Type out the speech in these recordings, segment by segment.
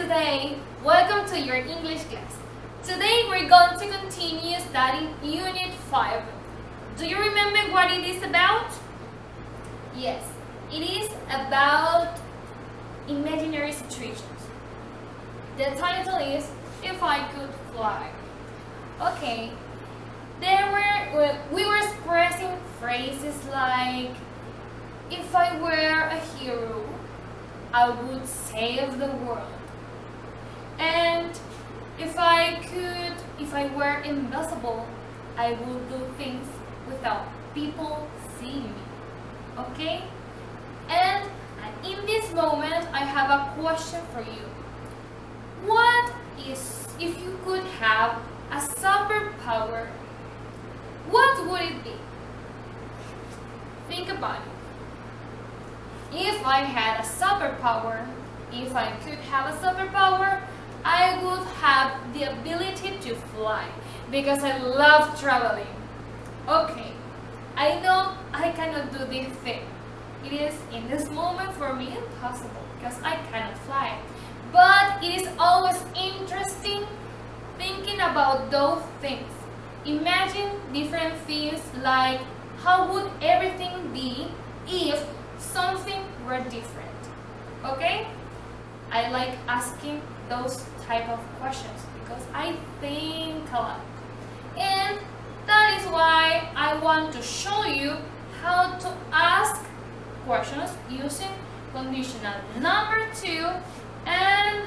today. Welcome to your English class. Today we're going to continue studying Unit 5. Do you remember what it is about? Yes, it is about imaginary situations. The title is If I Could Fly. Okay, we were expressing phrases like, if I were a hero, I would save the world. And if I were invisible, I would do things without people seeing me. Okay? And in this moment, I have a question for you. What is, if you could have a superpower, what would it be? Think about it. If I had a superpower, if I could have a superpower, I would have the ability to fly because I love traveling. Okay, I know I cannot do this thing. It is in this moment for me impossible because I cannot fly. But it is always interesting thinking about those things. Imagine different things like how would everything be if something were different. Okay? I like asking those type of questions because I think a lot. And that is why I want to show you how to ask questions using conditional number 2 and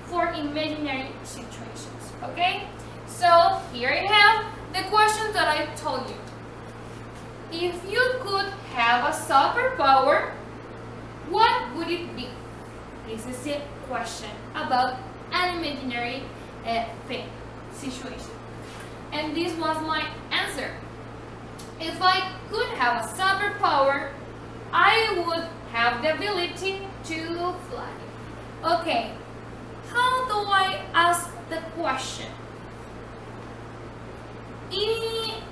for imaginary situations. Okay? So here I have the question that I told you. If you could have a superpower, what would it be? This is a question about an imaginary thing, situation. And this was my answer. If I could have a superpower, I would have the ability to fly. Okay, how do I ask the question?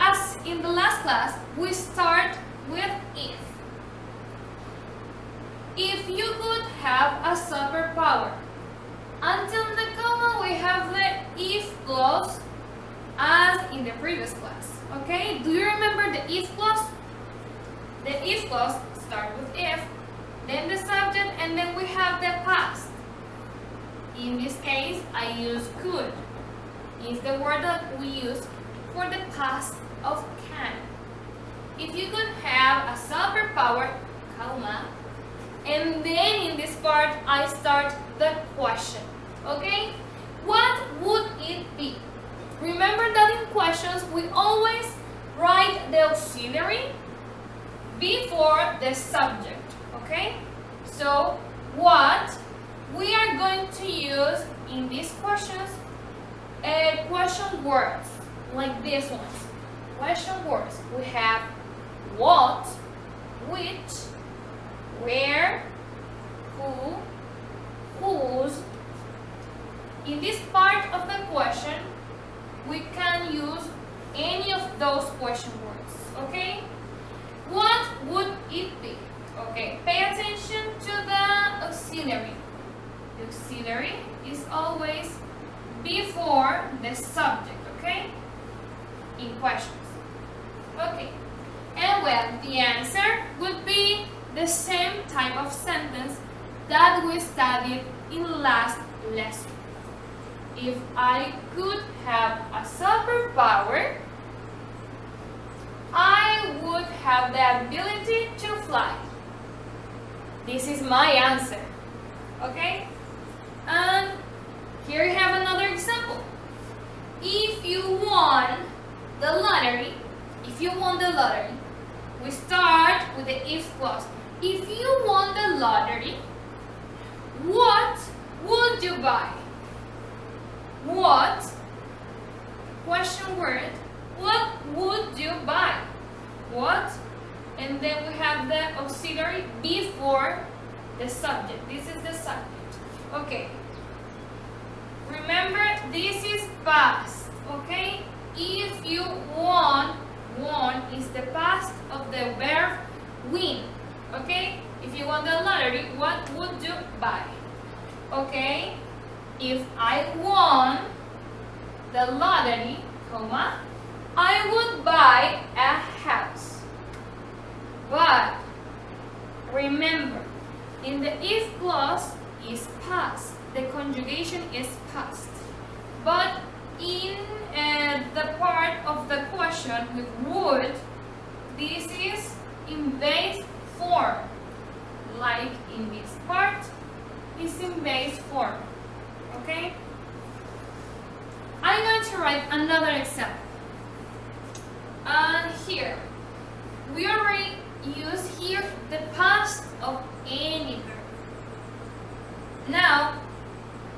As in the last class, we start with if. If you could have a superpower. Until the comma, we have the if clause as in the previous class. Okay, do you remember the if clause? The if clause starts with if, then the subject, and then we have the past. In this case, I use could. It's the word that we use for the past of can. If you could have a superpower, comma, and then in this part I start the question. Okay? What would it be? Remember that in questions we always write the auxiliary before the subject. Okay? So what we are going to use in these questions question words like these ones. Question words. We have what, which, where, who, whose. In this part of the question, we can use any of those question words. Okay? What would it be? Okay, pay attention to the auxiliary. The auxiliary is always before the subject, okay? In questions. Okay. And well, the answer would be the same type of sentence that we studied in last lesson. If I could have a superpower, I would have the ability to fly. This is my answer. Okay? And here you have another example. If you won the lottery, we start with the if clause. If you won the lottery, what would you buy? What? Question word. What would you buy? What? And then we have the auxiliary before the subject. This is the subject. Okay. Remember, this is past. Okay? If you won is the past of the verb win. Okay? If you won the lottery, what would you buy? Okay? If I won the lottery, comma, I would buy a house. But remember, in the if clause is past. The conjugation is past. But in the part of the question with would, this is in base form. Like in this part, is in base form. Okay? I'm going to write another example. And here, we already use here the past of any verb. Now,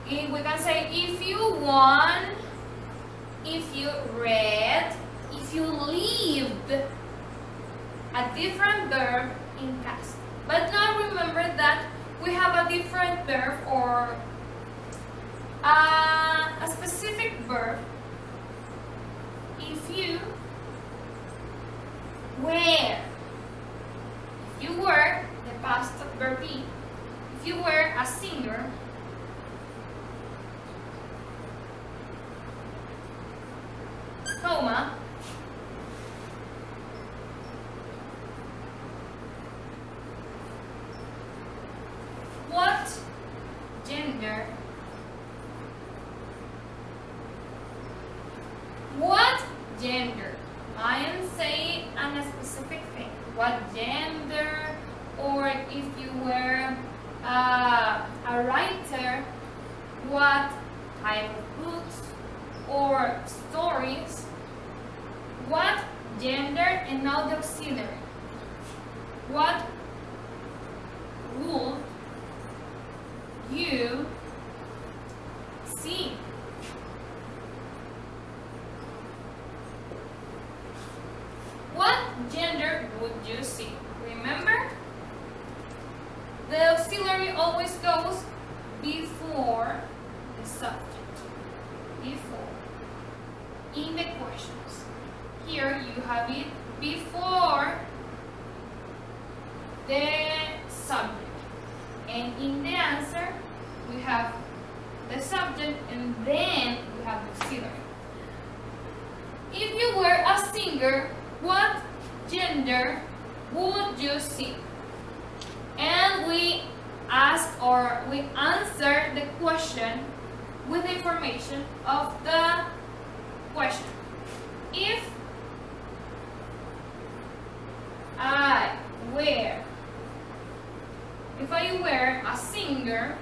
we can say if you won, if you read, if you lived, a different verb in past. But now remember that we have a different verb or a specific verb if you were. If you were, the past of verb be. If you were a singer, comma, what gender, what gender, I am saying a specific thing, what gender, or if you were a writer, what type of books or stories, what gender, and now the auxiliary, what would you see? What gender would you see? Remember, the auxiliary always goes before the subject. Before. In the questions. Here you have it before the subject. And in the answer, we have the subject and then we have the auxiliary. If you were a singer, what gender would you sing? And we ask or we answer the question with the information of the question. If I were a singer,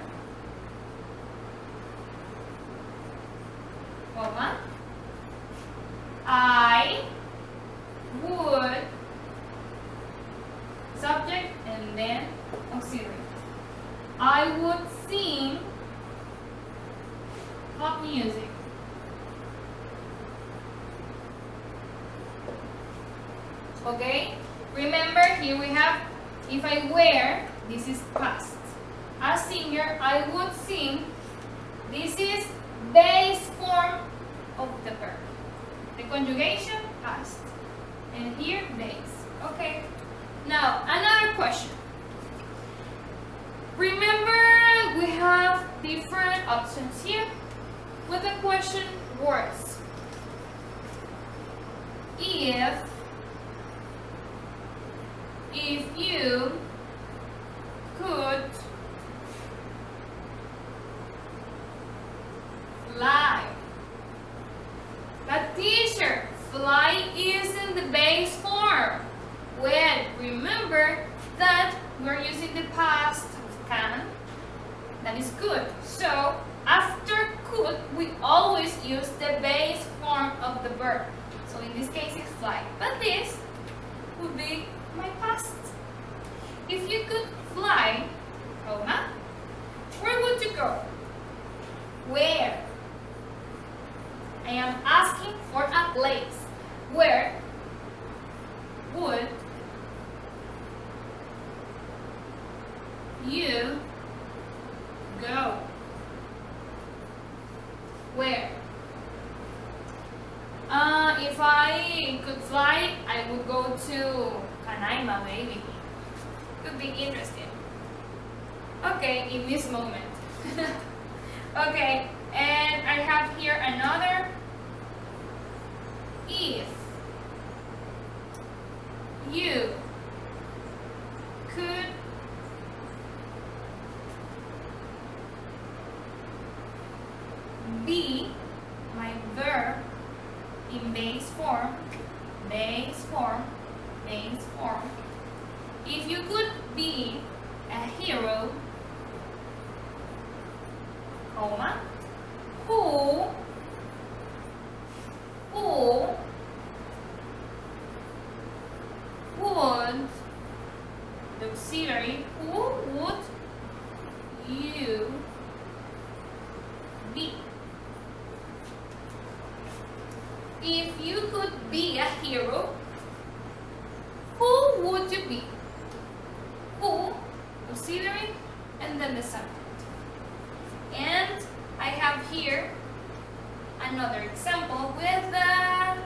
comma, I would, subject and then auxiliary. I would sing pop music. Okay? Remember, here we have if I were, this is past. A singer, I would sing. This is base form of the verb. The conjugation, past. And here, base. Okay? Now, another question. Remember, we have different options here with the question words. If you could fly. But teacher, fly is in the base form. Well, remember that we're using the past of can. That is good. So after could, we always use the base form of the verb. So in this case, it's fly. But this would be my past. If you could fly, comma, where would you go? Where? I am asking for a place. Where would you go? Where? If I could fly, I would go to Canaima, maybe. Could be interesting. Okay, in this moment. Okay, and I have here another. If you could be my verb in base form, if you could be a hero, comma, who would, the auxiliary, who would you be? If you could be a hero, who would you be? Who, auxiliary, and then the subject. And I have here another example with the,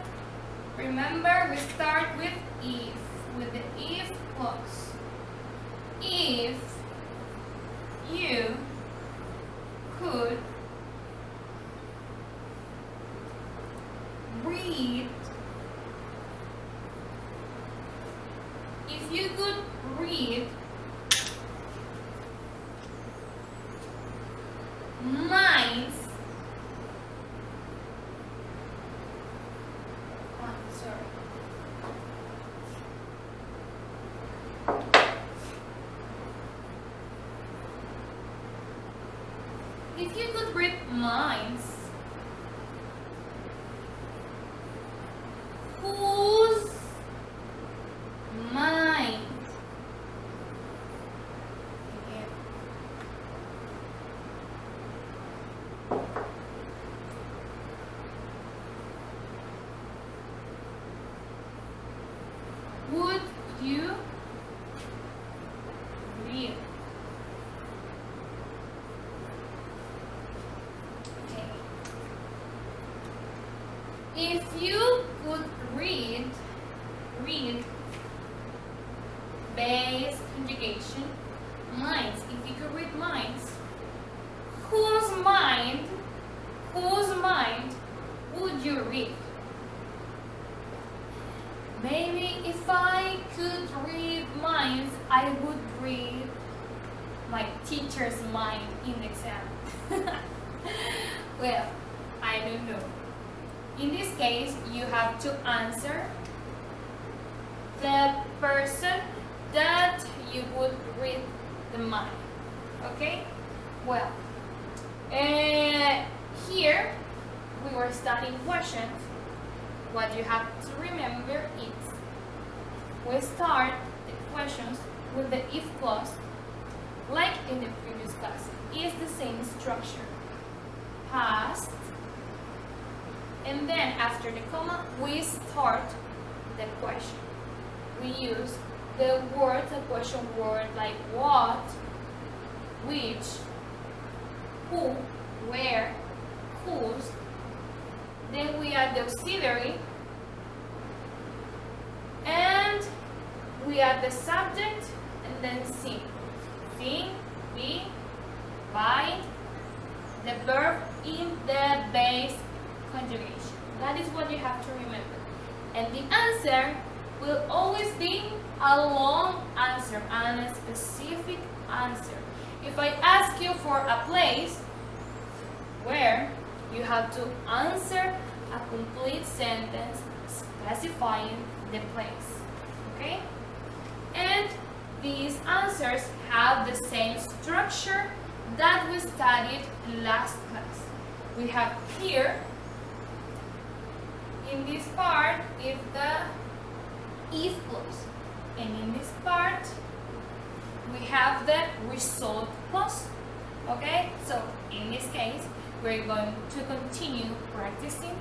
remember we start with if, with the if clause. If you could read, if you could read minds, if you could read minds, whose mind? Would you read? Okay. If you could read base conjugation, minds. If you could read minds, whose mind would you read? Maybe if I could read minds, I would read my teacher's mind in the exam. Well, I don't know. In this case, you have to answer the person that you would read the mind. Okay? Well, here we were studying questions. What you have to remember is we start the questions with the if clause, like in the previous class. It's the same structure. Past, and then after the comma, we start the question. We use the words, the question word, like what, which, who, where, whose. Then we add the auxiliary, and we add the subject, and then sing. Sing, be, by, the verb in the base conjugation. That is what you have to remember. And the answer will always be a long answer and a specific answer. If I ask you for a place, where, you have to answer a complete sentence specifying the place. Okay? And these answers have the same structure that we studied last class. We have here, in this part, is the if clause. And in this part, we have the result clause. Okay? So, in this case, we're going to continue practicing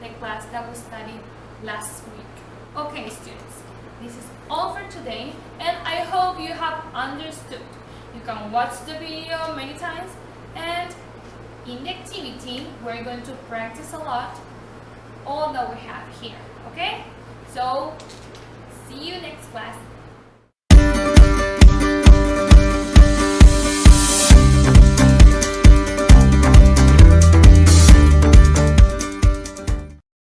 the class that we studied last week. Okay, students, this is all for today, and I hope you have understood. You can watch the video many times, and in the activity, we're going to practice a lot all that we have here. Okay? So, see you next class.